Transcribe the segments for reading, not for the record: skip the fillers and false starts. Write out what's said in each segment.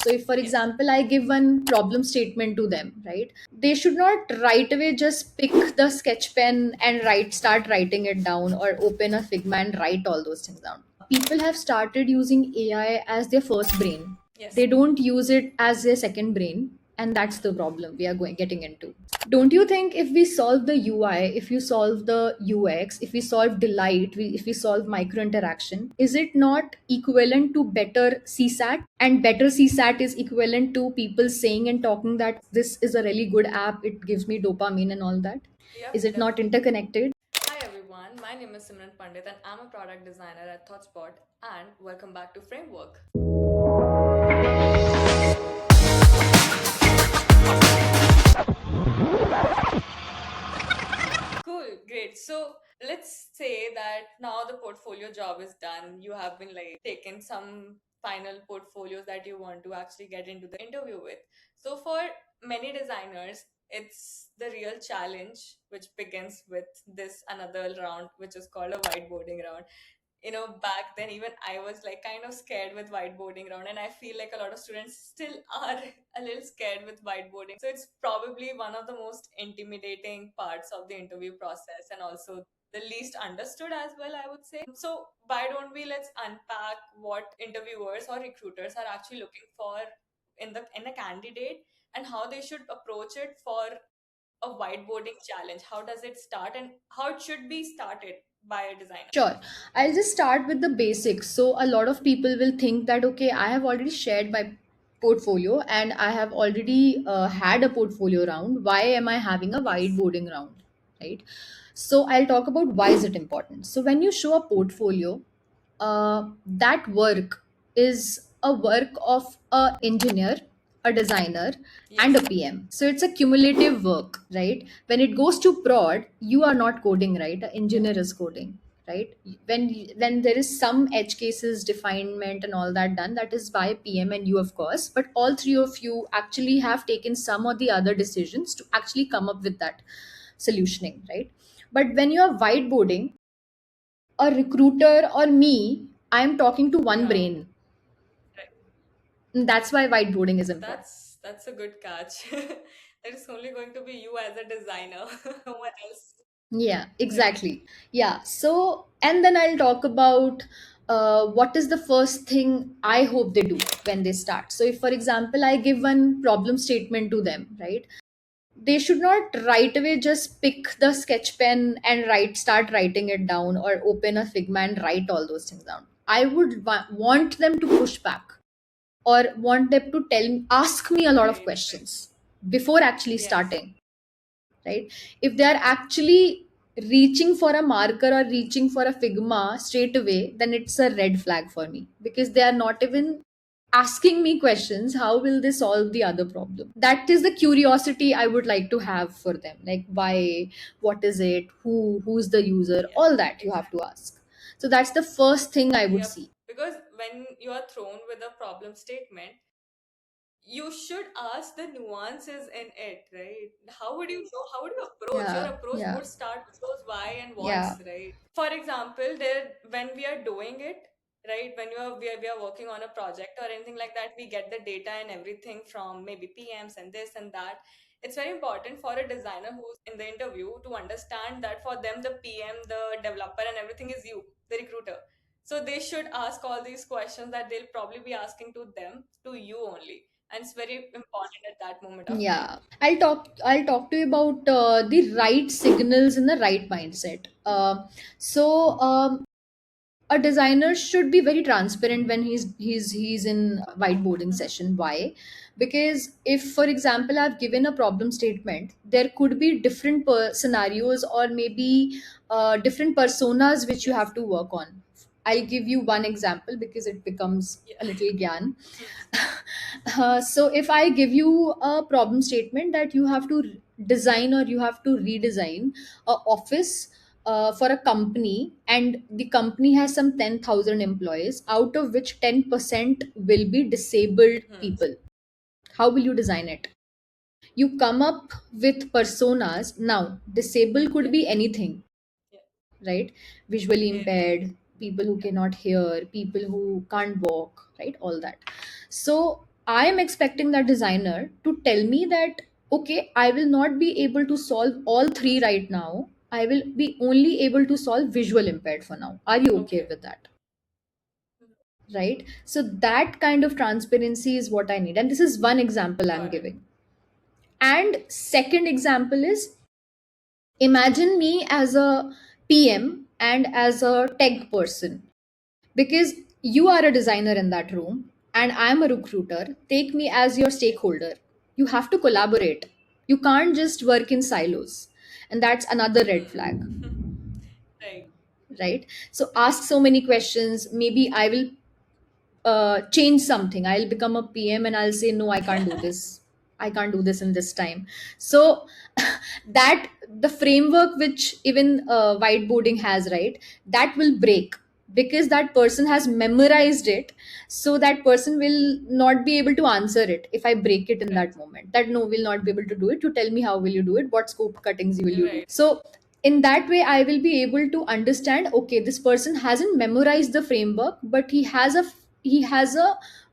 So if, for Yes. example, I give one problem statement to them, right? They should not right away just pick the sketch pen and start writing it down, or open a Figma and write all those things down. People have started using AI as their first brain. Yes. They don't use it as their second brain, and that's the problem we are getting into. Don't you think if we solve the UI, if you solve the UX, if we solve delight, if we solve micro interaction, is it not equivalent to better CSAT? And better CSAT is equivalent to people saying and talking that this is a really good app, it gives me dopamine and all that. Is Yep, it not definitely. interconnected? Hi everyone, my name is Simran Pandit and I'm a product designer at ThoughtSpot and welcome back to Framework. Cool, great. So let's say that now the portfolio job is done. You have been like taken some final portfolios that you want to actually get into the interview with. So for many designers, it's the real challenge which begins with this another round, which is called a whiteboarding round. Back then even I was like kind of scared with whiteboarding round, and I feel like a lot of students still are a little scared with whiteboarding. So it's probably one of the most intimidating parts of the interview process, and also the least understood as well, I would say. So why don't we let's unpack what interviewers or recruiters are actually looking for in a candidate, and how they should approach it for a whiteboarding challenge. How does it start and how it should be started by a designer? Sure. I'll just start with the basics. So, a lot of people will think that, okay, I have already shared my portfolio and I have already had a portfolio round. Why am I having a Yes. whiteboarding round? Right. So, I'll talk about why is it important. So, when you show a portfolio, that work is a work of a engineer, a designer, and a Yes. PM. So it's a cumulative work, right? When it goes to prod, you are not coding, right? An Yeah. engineer is coding, right? When there is some edge cases definement and all that done, that is by PM and you, of course. But all three of you actually have taken some or the other decisions to actually come up with that solutioning, right? But when you are whiteboarding, a recruiter or me, I'm talking to one Yeah. brain. And that's why whiteboarding is important. That's a good catch. That is only going to be you as a designer. No one else. Yeah, Right. exactly. Yeah. So, and then I'll talk about what is the first thing I hope they do when they start. So, if, for example, I give one problem statement to them, right? They should not right away just pick the sketch pen and start writing it down, or open a Figma and write all those things down. I would want them to push back, or want them to ask me a lot of Right. questions before actually Yes. starting, right? If they are actually reaching for a marker or reaching for a Figma straight away, then it's a red flag for me, because they are not even asking me questions. How will they solve the other problem? That is the curiosity I would like to have for them, like why, what is it, who's the user, Yeah. all that you have to Exactly. ask. So that's the first thing I would Yep. see. Because when you are thrown with a problem statement, you should ask the nuances in it, right? How would you know? How would you approach? Your Yeah, approach yeah, would start with those why and yeah. what's, right? For example, there when we are doing it, right? When we are working on a project or anything like that, we get the data and everything from maybe PMs and this and that. It's very important for a designer who's in the interview to understand that for them, the PM, the developer, and everything is you, the recruiter. So they should ask all these questions that they'll probably be asking to them, to you only, and it's very important at that moment of time. Yeah, I'll talk to you about the right signals in the right mindset. So a designer should be very transparent when he's in whiteboarding session. Why? Because if, for example, I've given a problem statement, there could be different scenarios, or maybe different personas which you Yes. have to work on. I'll give you one example because it becomes Yeah. a little gyan. So if I give you a problem statement that you have to design, or you have to redesign a office for a company, and the company has some 10,000 employees, out of which 10% will be disabled Hmm. people. How will you design it? You come up with personas. Now, disabled could Yeah. be anything, Yeah. right? Visually Anything. impaired, people who Yeah. cannot hear, people who can't walk, right? All that. So I am expecting that designer to tell me that, okay, I will not be able to solve all three right now. I will be only able to solve visual impaired for now. Are you okay Okay. with that? Right? So that kind of transparency is what I need. And this is one example I'm Got it. giving. And second example is, imagine me as a PM and as a tech person, because you are a designer in that room and I'm a recruiter. Take me as your stakeholder. You have to collaborate. You can't just work in silos. And that's another red flag, Hmm. Right. right? So ask so many questions. Maybe I will change something. I'll become a PM and I'll say, no, I can't do this. I can't do this in this time. So that the framework which even whiteboarding has, right, that will break because that person has memorized it. So that person will not be able to answer it if I break it in Right. that moment. That no, will not be able to do it. To tell me how will you do it? What scope cuttings will you do? Right. So in that way I will be able to understand, okay, this person hasn't memorized the framework, but he has a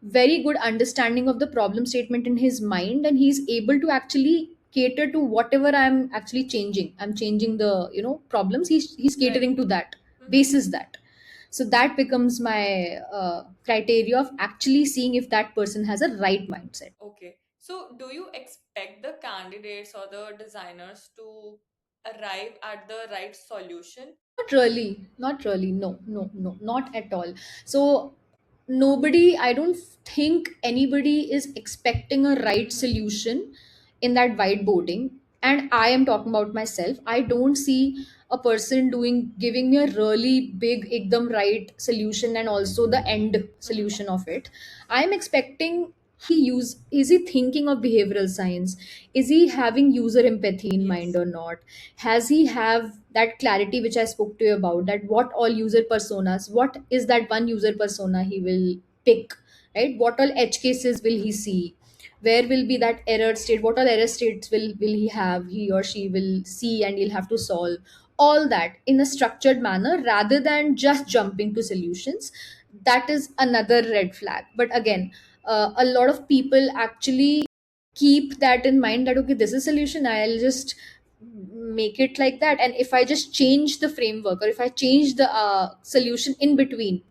very good understanding of the problem statement in his mind, and he's able to actually cater to whatever I'm changing the problems. He's Right. catering to that, Hmm. basis that. So that becomes my criteria of actually seeing if that person has a right mindset. Okay. So, do you expect the candidates or the designers to arrive at the right solution? Not really, not really. No, no, no, not at all. So, nobody, I don't think anybody is expecting a right Hmm. solution in that whiteboarding. And I am talking about myself. I don't see a person giving me a really big, ekdam right solution and also the end Hmm. solution of it. I'm expecting, is he thinking of behavioral science? Is he having user empathy in mind Yes. or not? Has he have that clarity which I spoke to you about, that what all user personas, what is that one user persona he will pick, right? What all edge cases will he see? Where will be that error state? What all error states will he or she will see, and he'll have to solve all that in a structured manner rather than just jumping to solutions. That is another red flag. But again, a lot of people actually keep that in mind, that okay, this is solution, I'll just make it like that, and if I just change the framework or if I change the solution in between,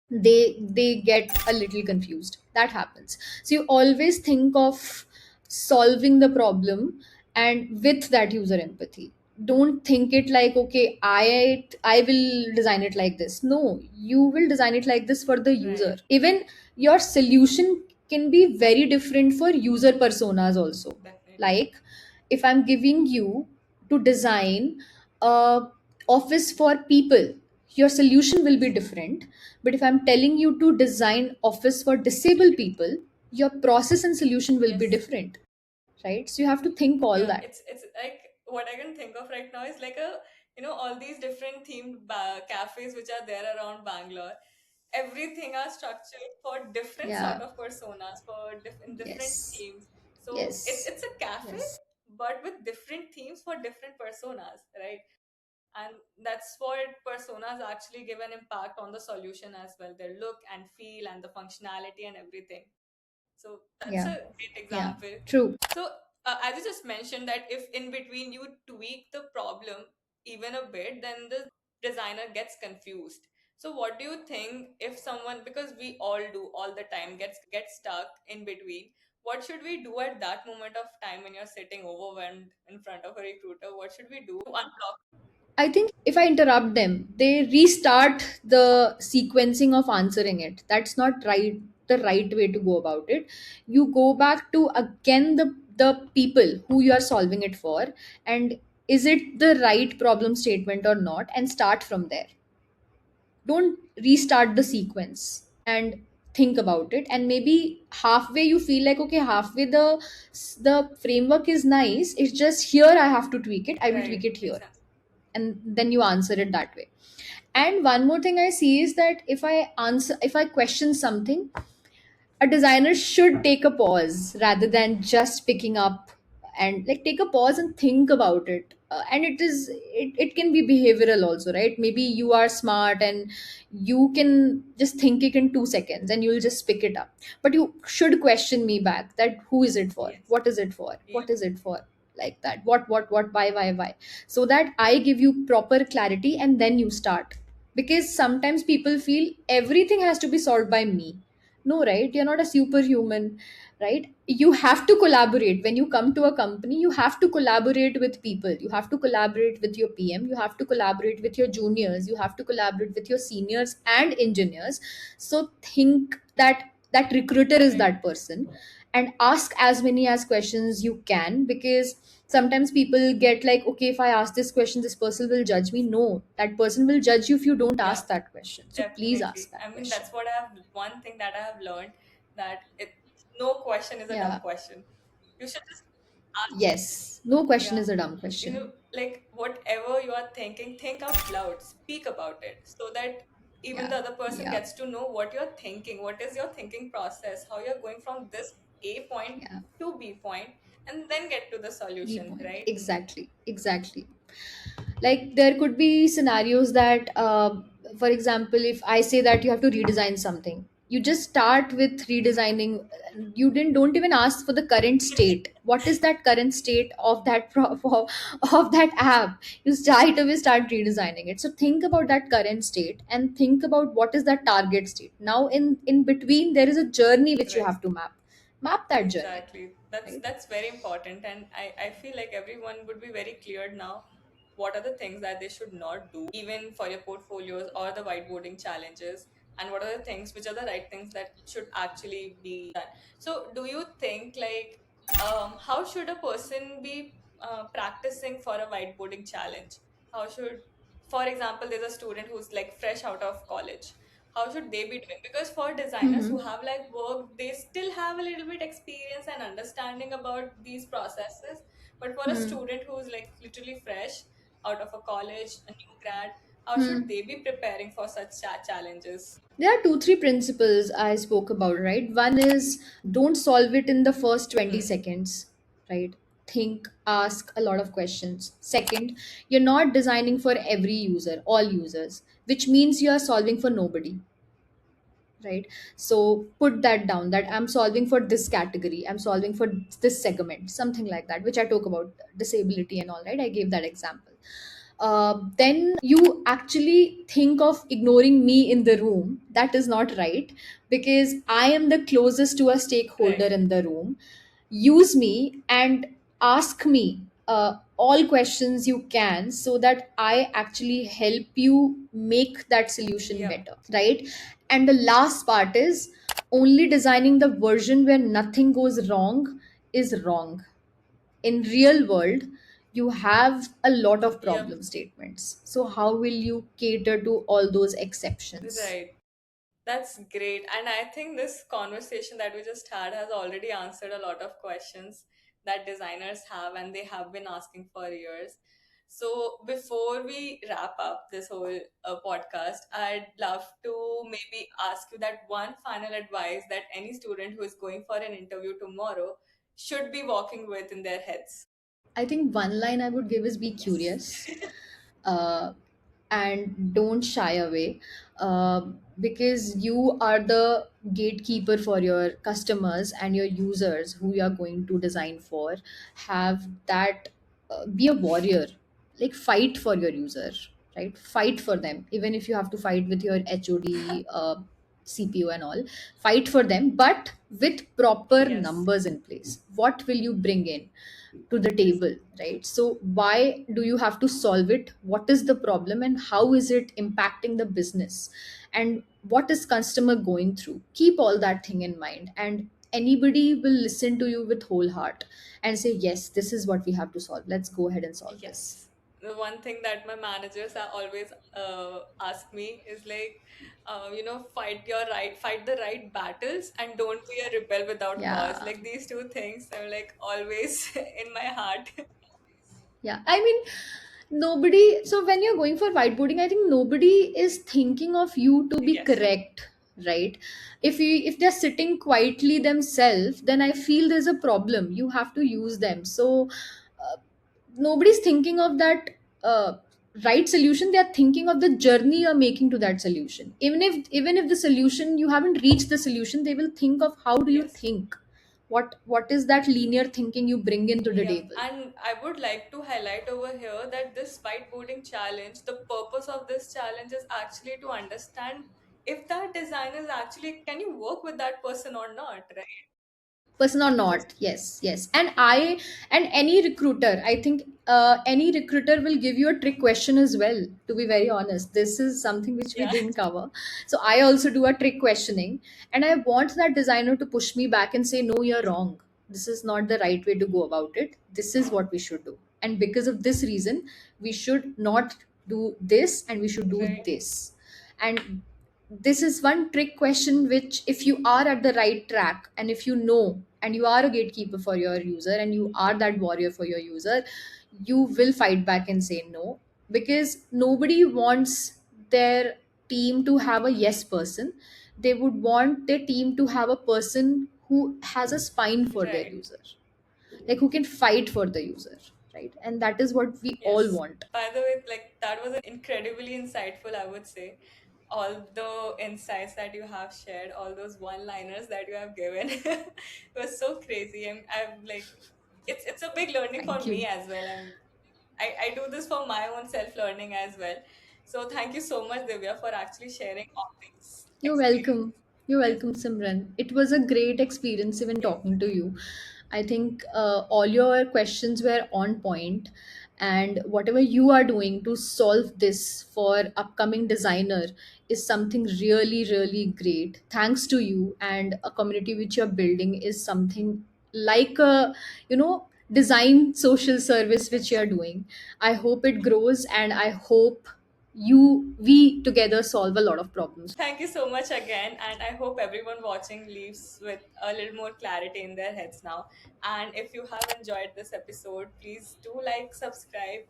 they get a little confused. That happens. So you always think of solving the problem and with that user empathy. Don't think it like, okay, I will design it like this. No, you will design it like this for the user. Right. Even your solution can be very different for user personas also. Definitely. Like, if I'm giving you to design a office for people, your solution will be different. But if I'm telling you to design office for disabled people, your process and solution will be Yes. different, right? So you have to think all Yeah, that. it's like what I can think of right now is like all these different themed cafes which are there around Bangalore. Everything are structured for different sort Yeah. of personas for different Yes. themes. So Yes. it's a cafe, Yes. but with different themes for different personas, right? And that's what personas actually give an impact on the solution as well, their look and feel and the functionality and everything. So that's Yeah. a great Yeah. example. True. So as you just mentioned that if in between you tweak the problem even a bit, then the designer gets confused. So what do you think if someone, because we all do all the time, gets stuck in between, what should we do at that moment of time when you're sitting overwhelmed in front of a recruiter? What should we do to unblock? I think if I interrupt them, they restart the sequencing of answering it. That's not right, the right way to go about it. You go back to again the people who you are solving it for, and is it the right problem statement or not, and start from there. Don't restart the sequence and think about it, and maybe halfway you feel like, okay, halfway the framework is nice, it's just here I have to tweak it, I will Right, tweak it makes here. sense. And then you answer it that way. And one more thing I see is that if I question something, a designer should take a pause rather than just picking up and like take a pause and think about it. And it can be behavioral also, right? Maybe you are smart and you can just think it in 2 seconds and you'll just pick it up, but you should question me back that who is it for, Yes. what is it for, Yep. what is it for, like that, what, why, so that I give you proper clarity and then you start. Because sometimes people feel everything has to be solved by me. No, right? You're not a superhuman, right? You have to collaborate. When you come to a company, you have to collaborate with people, you have to collaborate with your PM, you have to collaborate with your juniors, you have to collaborate with your seniors and engineers. So think that that recruiter is Right. that person, and ask as many as questions you can. Because sometimes people get like, okay, if I ask this question, this person will judge me. No, that person will judge you if you don't Yeah. ask that question. So please ask Definitely. that I mean, question. that's what I have, one thing that I have learned, that no question is a dumb Yeah. question. You should just ask. Yes, no question Yeah. is a dumb You know, question. like whatever you are thinking, think out loud, speak about it, so that even Yeah, the other person yeah, gets to know what you're thinking, what is your thinking process, how you're going from this A point yeah. to B point, and then get to the B solution, point. right? Exactly, exactly. Like there could be scenarios that, for example, if I say that you have to redesign something, you just start with redesigning. You didn't don't even ask for the current state. What is that current state of that of that app? You right away start redesigning it. So think about that current state and think about what is that target state. Now in between there is a journey which you Right. have to map that journey, Exactly. That's right? that's very important, and I feel like everyone would be very clear now what are the things that they should not do, even for your portfolios or the whiteboarding challenges, and what are the things which are the right things that should actually be done. So, do you think like how should a person be practicing for a whiteboarding challenge? How should, for example, there's a student who's like fresh out of college, how should they be doing? Because for designers who Mm-hmm. have like worked, they still have a little bit experience and understanding about these processes, but for a student who's like literally fresh out of a college, a new grad, how should Hmm. they be preparing for such challenges? There are two, three principles I spoke about, right? One is don't solve it in the first 20 Hmm. seconds, right? Think, ask a lot of questions. Second, you're not designing for every user, all users, which means you are solving for nobody, right? So put that down that I'm solving for this category, I'm solving for this segment, something like that, which I talk about disability and all, right? I gave that example. Then you actually think of ignoring me in the room. That is not right, because I am the closest to a stakeholder Right. in the room. Use me and ask me all questions you can, so that I actually help you make that solution Yeah. better, right? And the last part is only designing the version where nothing goes wrong is wrong. In real world you have a lot of Yep. problem statements, so how will you cater to all those exceptions? Right. That's great. And I think this conversation that we just had has already answered a lot of questions that designers have and they have been asking for years. So, before we wrap up this whole podcast, I'd love to maybe ask you that one final advice that any student who is going for an interview tomorrow should be walking with in their heads. I think one line I would give is be Yes. curious, uh, and don't shy away, uh, because you are the gatekeeper for your customers and your users who you are going to design for. Have that, be a warrior, like fight for your user, right? Fight for them, even if you have to fight with your HOD, CPU and all. Fight for them, but with proper Yes. numbers in place. What will you bring in to the Yes. table, right? So why do you have to solve it? What is the problem and how is it impacting the business? And what is customer going through? Keep all that thing in mind, and anybody will listen to you with whole heart and say, yes, this is what we have to solve. Let's go ahead and solve this. Yes. The one thing that my managers are always ask me is like, fight the right battles and don't be a rebel without cause. Yeah. Like these two things are like always in my heart. Yeah, I mean, nobody. So when you're going for whiteboarding, I think nobody is thinking of you to be Yes. correct, right? If they're sitting quietly themselves, then I feel there's a problem. You have to use them. So uh, nobody's thinking of that uh, right solution. They are thinking of the journey you're making to that solution. Even if the solution, you haven't reached the solution, they will think of how do you Yes. think, what is that linear thinking you bring into the Yeah, table. and I would like to highlight over here that this whiteboarding challenge, the purpose of this challenge is actually to understand if that design is actually, can you work with that person or not, right? Person or not, yes, yes. And any recruiter, I think any recruiter will give you a trick question as well. To be very honest, this is something which we Yeah. didn't cover. So I also do a trick questioning, and I want that designer to push me back and say, no, you're wrong, this is not the right way to go about it, this is what we should do, and because of this reason we should not do this and we should do Right. this. And this is one trick question which, if you are at the right track, and if you know, and you are a gatekeeper for your user, and you are that warrior for your user, you will fight back and say no. Because nobody wants their team to have a yes person. They would want their team to have a person who has a spine for their Right. user, like who can fight for the user, right? And that is what we all Yes. want. By the way, like that was incredibly insightful, I would say. All the insights that you have shared, all those one-liners that you have given was so crazy. I'm like, it's a big learning for Thank me you. as well. I do this for my own self-learning as well. So thank you so much, Divya, for actually sharing all these You're experiences. welcome. You're Yes. welcome, Simran. It was a great experience even Yes. talking to you. I think all your questions were on point, and whatever you are doing to solve this for upcoming designer is something really, really great. Thanks to you, and a community which you're building is something like a, design social service which Yes. you're doing. I hope it grows, and I hope we together solve a lot of problems. Thank you so much again, and I hope everyone watching leaves with a little more clarity in their heads now. And if you have enjoyed this episode, please do like, subscribe,